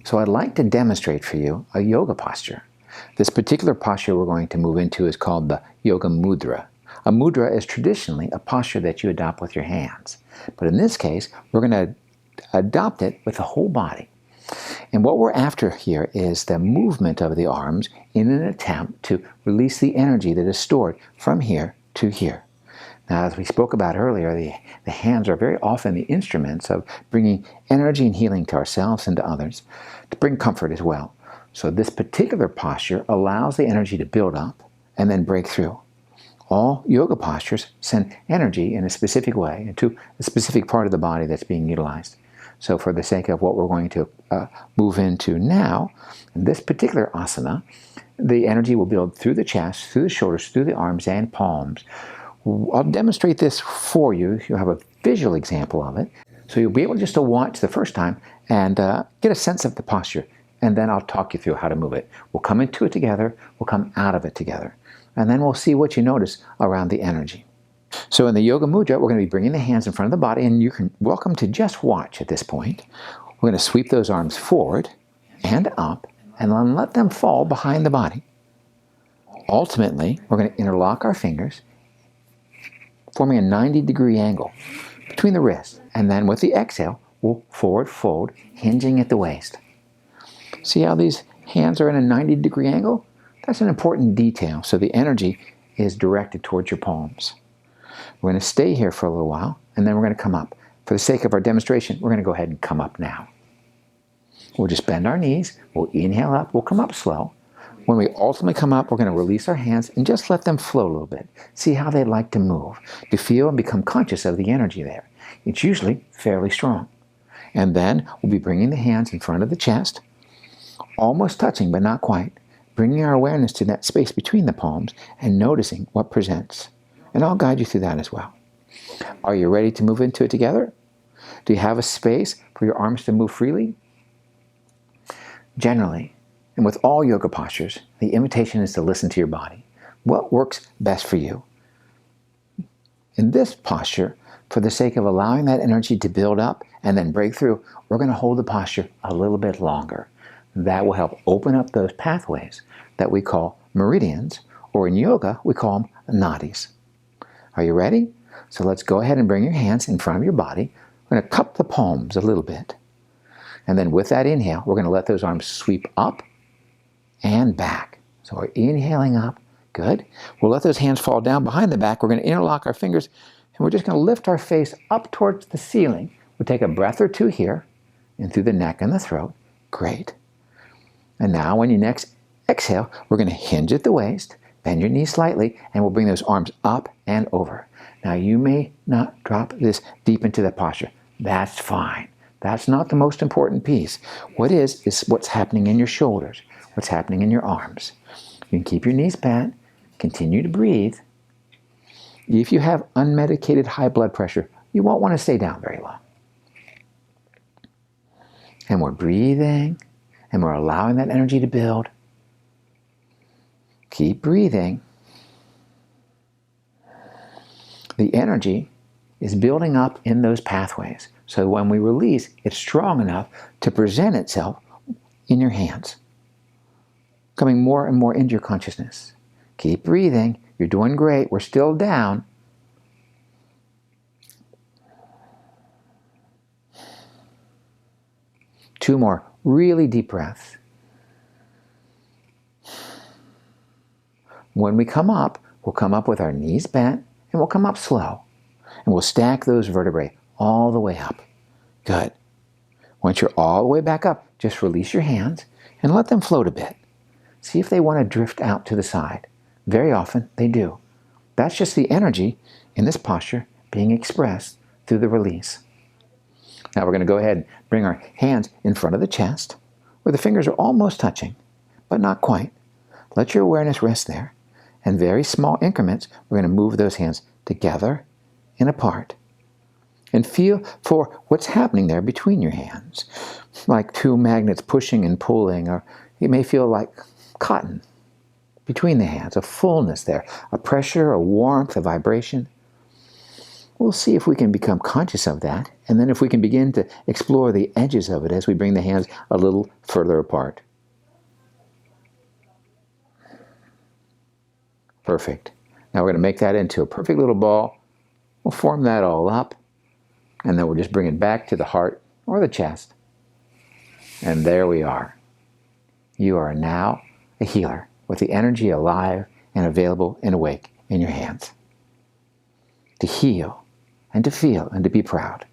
So I'd like to demonstrate for you a yoga posture. This particular posture we're going to move into is called the Yoga Mudra. A mudra is traditionally a posture that you adopt with your hands. But in this case, we're going to adopt it with the whole body. And what we're after here is the movement of the arms in an attempt to release the energy that is stored from here to here. Now, as we spoke about earlier, the hands are very often the instruments of bringing energy and healing to ourselves and to others, to bring comfort as well. So this particular posture allows the energy to build up and then break through. All yoga postures send energy in a specific way into a specific part of the body that's being utilized. So for the sake of what we're going to move into now, in this particular asana, the energy will build through the chest, through the shoulders, through the arms and palms. I'll demonstrate this for you. You'll have a visual example of it. So you'll be able just to watch the first time and get a sense of the posture. And then I'll talk you through how to move it. We'll come into it together. We'll come out of it together. And then we'll see what you notice around the energy. So in the Yoga Mudra, we're going to be bringing the hands in front of the body. And you're welcome to just watch at this point. We're going to sweep those arms forward and up. And then let them fall behind the body. Ultimately, we're going to interlock our fingers, forming a 90-degree angle between the wrists. And then with the exhale, we'll forward fold, hinging at the waist. See how these hands are in a 90-degree angle? That's an important detail, so the energy is directed towards your palms. We're going to stay here for a little while, and then we're going to come up. For the sake of our demonstration, we're going to go ahead and come up now. We'll just bend our knees, we'll inhale up, we'll come up slow. When we ultimately come up, we're going to release our hands and just let them flow a little bit. See how they like to move, to feel and become conscious of the energy there. It's usually fairly strong. And then we'll be bringing the hands in front of the chest, almost touching but not quite, bringing our awareness to that space between the palms and noticing what presents. And I'll guide you through that as well. Are you ready to move into it together? Do you have a space for your arms to move freely? Generally, and with all yoga postures, the invitation is to listen to your body. What works best for you? In this posture, for the sake of allowing that energy to build up and then break through, we're going to hold the posture a little bit longer. That will help open up those pathways that we call meridians, or in yoga, we call them nadis. Are you ready? So let's go ahead and bring your hands in front of your body. We're going to cup the palms a little bit. And then with that inhale, we're going to let those arms sweep up and back. So we're inhaling up. Good. We'll let those hands fall down behind the back. We're going to interlock our fingers, and we're just going to lift our face up towards the ceiling. We'll take a breath or two here, and through the neck and the throat. Great. And now when you next exhale, we're going to hinge at the waist, bend your knees slightly, and we'll bring those arms up and over. Now you may not drop this deep into the posture. That's fine. That's not the most important piece. What is what's happening in your shoulders, what's happening in your arms. You can keep your knees bent, continue to breathe. If you have unmedicated high blood pressure, you won't want to stay down very long. And we're breathing, and we're allowing that energy to build. Keep breathing. The energy is building up in those pathways. So when we release, it's strong enough to present itself in your hands, coming more and more into your consciousness. Keep breathing. You're doing great. We're still down. Two more really deep breaths. When we come up, we'll come up with our knees bent, and we'll come up slow. And we'll stack those vertebrae all the way up. Good. Once you're all the way back up, just release your hands and let them float a bit. See if they want to drift out to the side. Very often, they do. That's just the energy in this posture being expressed through the release. Now we're going to go ahead and bring our hands in front of the chest, where the fingers are almost touching, but not quite. Let your awareness rest there. In very small increments, we're going to move those hands together and apart. And feel for what's happening there between your hands. Like two magnets pushing and pulling, or it may feel like cotton between the hands, a fullness there, a pressure, a warmth, a vibration. we'll see if we can become conscious of that, and then if we can begin to explore the edges of it as we bring the hands a little further apart. Perfect. Now we're going to make that into a perfect little ball. We'll form that all up, and then we'll just bring it back to the heart or the chest. And there we are. You are now a healer with the energy alive and available and awake in your hands. To heal and to feel and to be proud.